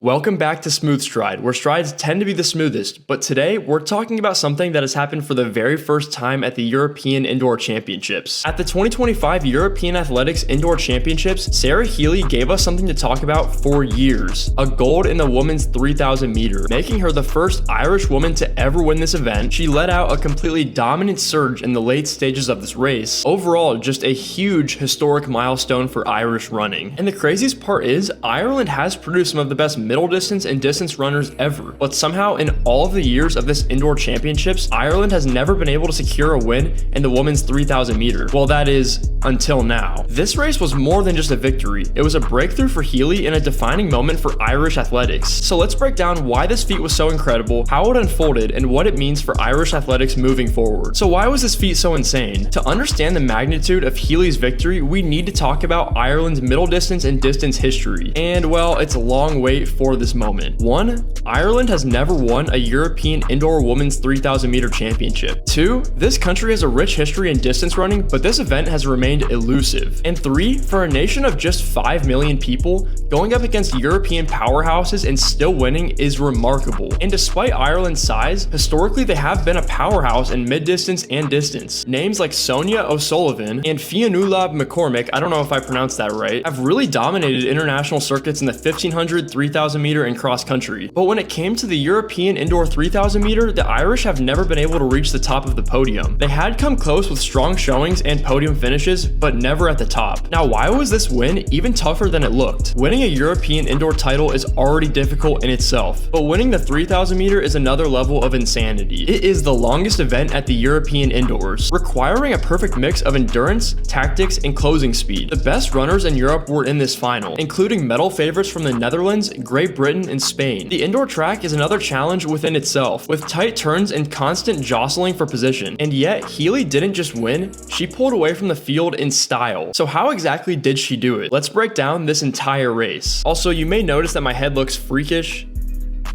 Welcome back to Smooth Stride, where strides tend to be the smoothest, but today we're talking about something that has happened for the very first time at the European Indoor Championships. At the 2025 European Athletics Indoor Championships, Sarah Healy gave us something to talk about for years: a gold in the women's 3,000 meter, making her the first Irish woman to ever win this event. She led out a completely dominant surge in the late stages of this race. Overall, just a huge historic milestone for Irish running. And the craziest part is, Ireland has produced some of the best middle distance and distance runners ever, but somehow in all of the years of this indoor championships, Ireland has never been able to secure a win in the women's 3,000 meter. Well, that is, until now. This race was more than just a victory. It was a breakthrough for Healy and a defining moment for Irish athletics. So let's break down why this feat was so incredible, how it unfolded, and what it means for Irish athletics moving forward. So why was this feat so insane? To understand the magnitude of Healy's victory, we need to talk about Ireland's middle distance and distance history. And well, it's a long wait for this moment. 1. Ireland has never won a European indoor women's 3,000 meter championship. 2. This country has a rich history in distance running, but this event has remained elusive. And 3. For a nation of just 5 million people, going up against European powerhouses and still winning is remarkable. And despite Ireland's size, historically they have been a powerhouse in mid-distance and distance. Names like Sonia O'Sullivan and Fionnuala McCormick, I don't know if I pronounced that right, have really dominated international circuits in the 1,500, 3,000 meter and cross country. But when it came to the European indoor 3,000 meter, the Irish have never been able to reach the top of the podium. They had come close with strong showings and podium finishes, but never at the top. Now, why was this win even tougher than it looked? Winning a European indoor title is already difficult in itself, but winning the 3,000 meter is another level of insanity. It is the longest event at the European indoors, requiring a perfect mix of endurance, tactics, and closing speed. The best runners in Europe were in this final, including medal favorites from the Netherlands, Great Britain, and Spain. The indoor track is another challenge within itself, with tight turns and constant jostling for position. And yet, Healy didn't just win, she pulled away from the field in style. So how exactly did she do it? Let's break down this entire race. Also, you may notice that my head looks freakish.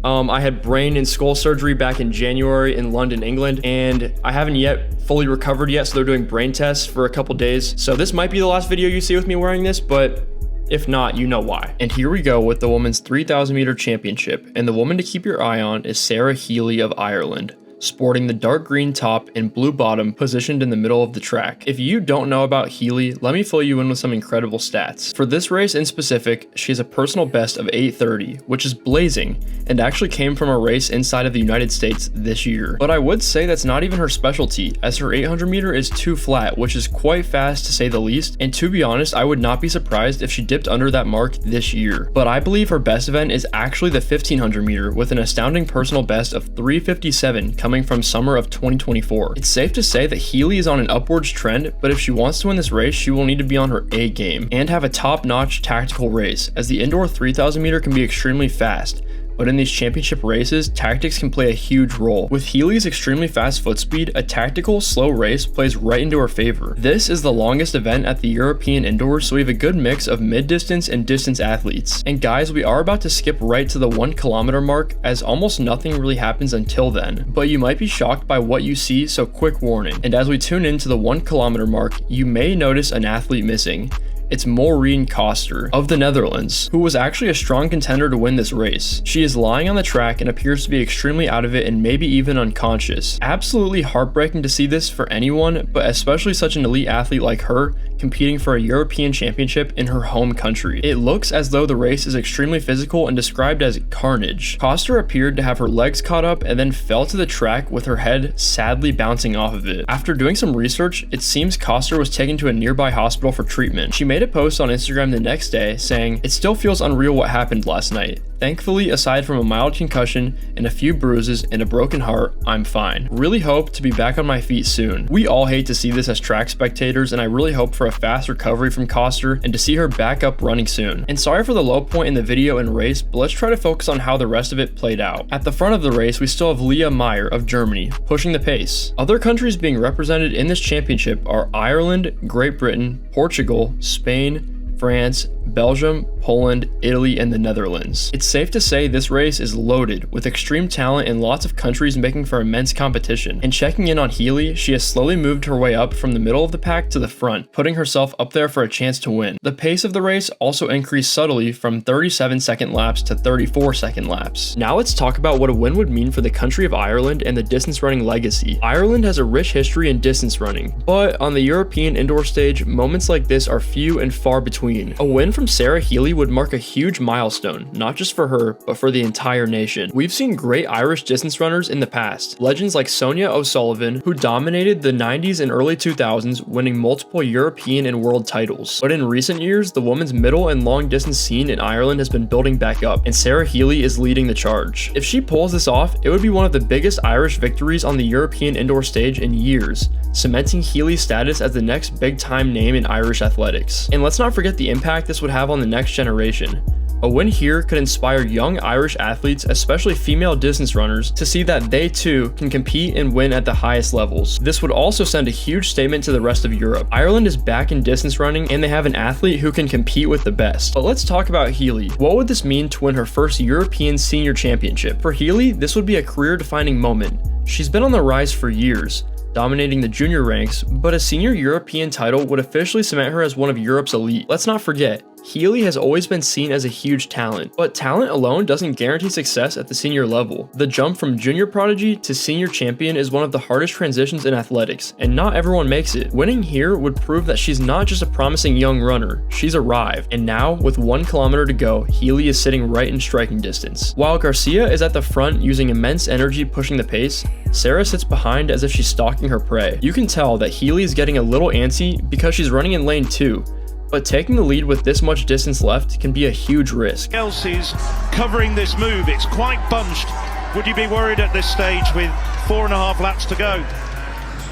I had brain and skull surgery back in January in London, England, and I haven't yet fully recovered yet, so they're doing brain tests for a couple days. So this might be the last video you see with me wearing this, but if not, you know why. And here we go with the women's 3,000 meter championship, and the woman to keep your eye on is Sarah Healy of Ireland, sporting the dark green top and blue bottom positioned in the middle of the track. If you don't know about Healy, let me fill you in with some incredible stats. For this race in specific, she has a personal best of 8:30, which is blazing, and actually came from a race inside of the United States this year. But I would say that's not even her specialty, as her 800 meter is too flat, which is quite fast to say the least, and to be honest, I would not be surprised if she dipped under that mark this year. But I believe her best event is actually the 1,500 meter, with an astounding personal best of 3:57 coming from summer of 2024. It's safe to say that Healy is on an upwards trend, but if she wants to win this race, she will need to be on her A game and have a top-notch tactical race, as the indoor 3,000 meter can be extremely fast. But in these championship races, tactics can play a huge role. With Healy's extremely fast foot speed, a tactical, slow race plays right into her favor. This is the longest event at the European indoors, so we have a good mix of mid-distance and distance athletes. And guys, we are about to skip right to the 1 kilometer mark, as almost nothing really happens until then. But you might be shocked by what you see, so quick warning. And as we tune into the 1 kilometer mark, you may notice an athlete missing. It's Maureen Koster of the Netherlands, who was actually a strong contender to win this race. She is lying on the track and appears to be extremely out of it and maybe even unconscious. Absolutely heartbreaking to see this for anyone, but especially such an elite athlete like her, competing for a European championship in her home country. It looks as though the race is extremely physical and described as carnage. Koster appeared to have her legs caught up and then fell to the track with her head sadly bouncing off of it. After doing some research, it seems Koster was taken to a nearby hospital for treatment. She made a post on Instagram the next day saying, "It still feels unreal what happened last night. Thankfully, aside from a mild concussion and a few bruises and a broken heart, I'm fine. Really hope to be back on my feet soon." We all hate to see this as track spectators, and I really hope for a fast recovery from Koster and to see her back up running soon. And sorry for the low point in the video and race, but let's try to focus on how the rest of it played out. At the front of the race, we still have Leah Meyer of Germany pushing the pace. Other countries being represented in this championship are Ireland, Great Britain, Portugal, Spain, France, Belgium, Poland, Italy, and the Netherlands. It's safe to say this race is loaded with extreme talent and lots of countries making for immense competition. And checking in on Healy, she has slowly moved her way up from the middle of the pack to the front, putting herself up there for a chance to win. The pace of the race also increased subtly from 37-second laps to 34-second laps. Now let's talk about what a win would mean for the country of Ireland and the distance running legacy. Ireland has a rich history in distance running, but on the European indoor stage, moments like this are few and far between. A win from Sarah Healy would mark a huge milestone, not just for her, but for the entire nation. We've seen great Irish distance runners in the past, legends like Sonia O'Sullivan, who dominated the 90s and early 2000s, winning multiple European and world titles. But in recent years, the women's middle and long distance scene in Ireland has been building back up, and Sarah Healy is leading the charge. If she pulls this off, it would be one of the biggest Irish victories on the European indoor stage in years, cementing Healy's status as the next big-time name in Irish athletics. And let's not forget the impact this would have on the next generation. A win here could inspire young Irish athletes, especially female distance runners, to see that they too can compete and win at the highest levels. This would also send a huge statement to the rest of Europe. Ireland is back in distance running and they have an athlete who can compete with the best. But let's talk about Healy. What would this mean to win her first European Senior Championship? For Healy, this would be a career-defining moment. She's been on the rise for years, dominating the junior ranks, but a senior European title would officially cement her as one of Europe's elite. Let's not forget, Healy has always been seen as a huge talent, but talent alone doesn't guarantee success at the senior level. The jump from junior prodigy to senior champion is one of the hardest transitions in athletics, and not everyone makes it. Winning here would prove that she's not just a promising young runner, she's arrived. And now, with 1 kilometer to go, Healy is sitting right in striking distance. While Garcia is at the front using immense energy pushing the pace, Sarah sits behind as if she's stalking her prey. You can tell that Healy is getting a little antsy because she's running in lane 2. But taking the lead with this much distance left can be a huge risk. Elsie's covering this move. It's quite bunched. Would you be worried at this stage with 4.5 laps to go?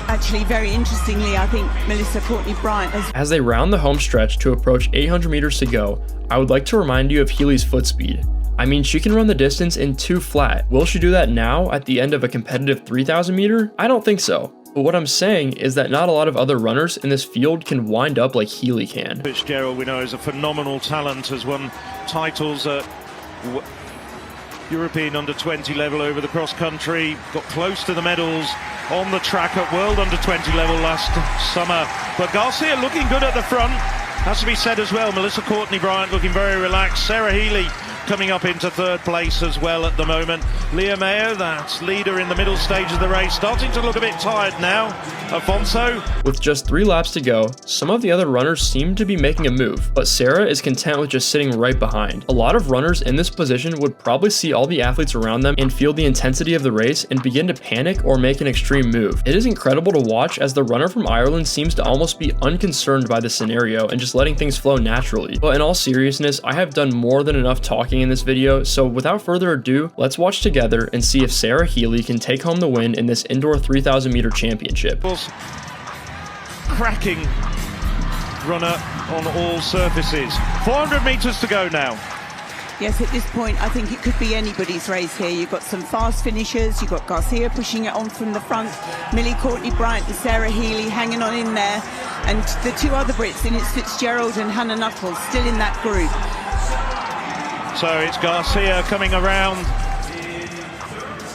Actually, very interestingly, I think Melissa Courtney-Bryant has... As they round the home stretch to approach 800 meters to go, I would like to remind you of Healy's foot speed. I mean, she can run the distance in 2 flat. Will she do that now at the end of a competitive 3,000 meter? I don't think so. But what I'm saying is that not a lot of other runners in this field can wind up like Healy can. Fitzgerald, we know, is a phenomenal talent, has won titles at European under-20 level over the cross-country, got close to the medals on the track at World under-20 level last summer. But Garcia looking good at the front, has to be said as well. Melissa Courtney-Bryant looking very relaxed. Sarah Healy coming up into 3rd place as well at the moment. Leah Mayo, that leader in the middle stage of the race, starting to look a bit tired now. Afonso. With just 3 laps to go, some of the other runners seem to be making a move, but Sarah is content with just sitting right behind. A lot of runners in this position would probably see all the athletes around them and feel the intensity of the race and begin to panic or make an extreme move. It is incredible to watch as the runner from Ireland seems to almost be unconcerned by the scenario and just letting things flow naturally. But in all seriousness, I have done more than enough talking in this video, so without further ado, let's watch together and see if Sarah Healy can take home the win in this indoor 3,000 meter championship. Cracking runner on all surfaces. 400 meters to go now. Yes, at this point, I think it could be anybody's race here. You've got some fast finishers. You've got Garcia pushing it on from the front. Millie Courtney-Bryant and Sarah Healy hanging on in there. And the 2 other Brits, Innes Fitzgerald and Hannah Nuttall, still in that group. So it's Garcia coming around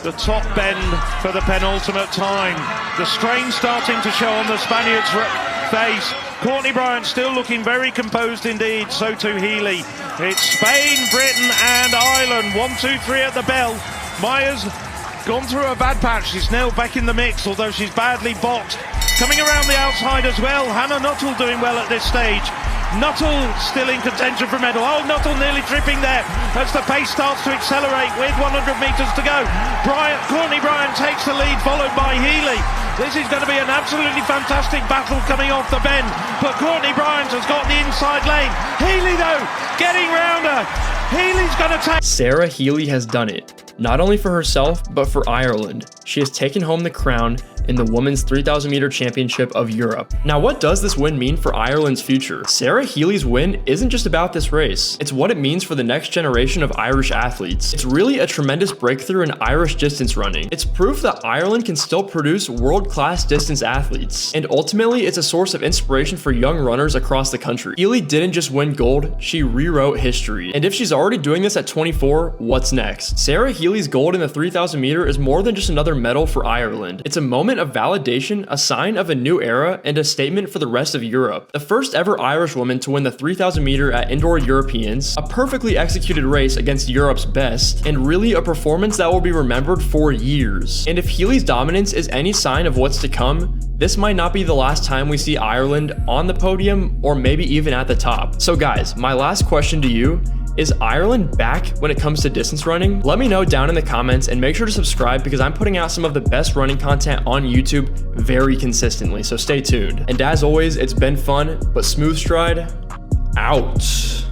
the top bend for the penultimate time. The strain starting to show on the Spaniard's face. Courtney-Bryant still looking very composed indeed, so too Healy. It's Spain, Britain and Ireland. 1, 2, 3 at the bell. Maya's gone through a bad patch. She's now back in the mix, although she's badly boxed. Coming around the outside as well, Hannah Nuttall doing well at this stage. Nuttall still in contention for medal. Oh, Nuttall nearly tripping there as the pace starts to accelerate with 100 metres to go. Courtney-Bryant takes the lead, followed by Healy. This is going to be an absolutely fantastic battle coming off the bend, but Courtney-Bryant has got the inside lane. Healy, though, getting round her. Healy's going to take... Sarah Healy has done it, not only for herself, but for Ireland. She has taken home the crown in the women's 3,000 meter championship of Europe. Now, what does this win mean for Ireland's future? Sarah Healy's win isn't just about this race. It's what it means for the next generation of Irish athletes. It's really a tremendous breakthrough in Irish distance running. It's proof that Ireland can still produce world-class distance athletes. And ultimately, it's a source of inspiration for young runners across the country. Healy didn't just win gold, she rewrote history. And if she's already doing this at 24, what's next? Sarah Healy's gold in the 3,000 meter is more than just another medal for Ireland. It's a moment of validation, a sign of a new era, and a statement for the rest of Europe. The first ever Irish woman to win the 3,000 meter at Indoor Europeans, a perfectly executed race against Europe's best, and really a performance that will be remembered for years. And if Healy's dominance is any sign of what's to come, this might not be the last time we see Ireland on the podium or maybe even at the top. So guys, my last question to you: is Ireland back when it comes to distance running? Let me know down in the comments, and make sure to subscribe because I'm putting out some of the best running content on YouTube very consistently, so stay tuned. And as always, it's been fun, but Smooth Stride out.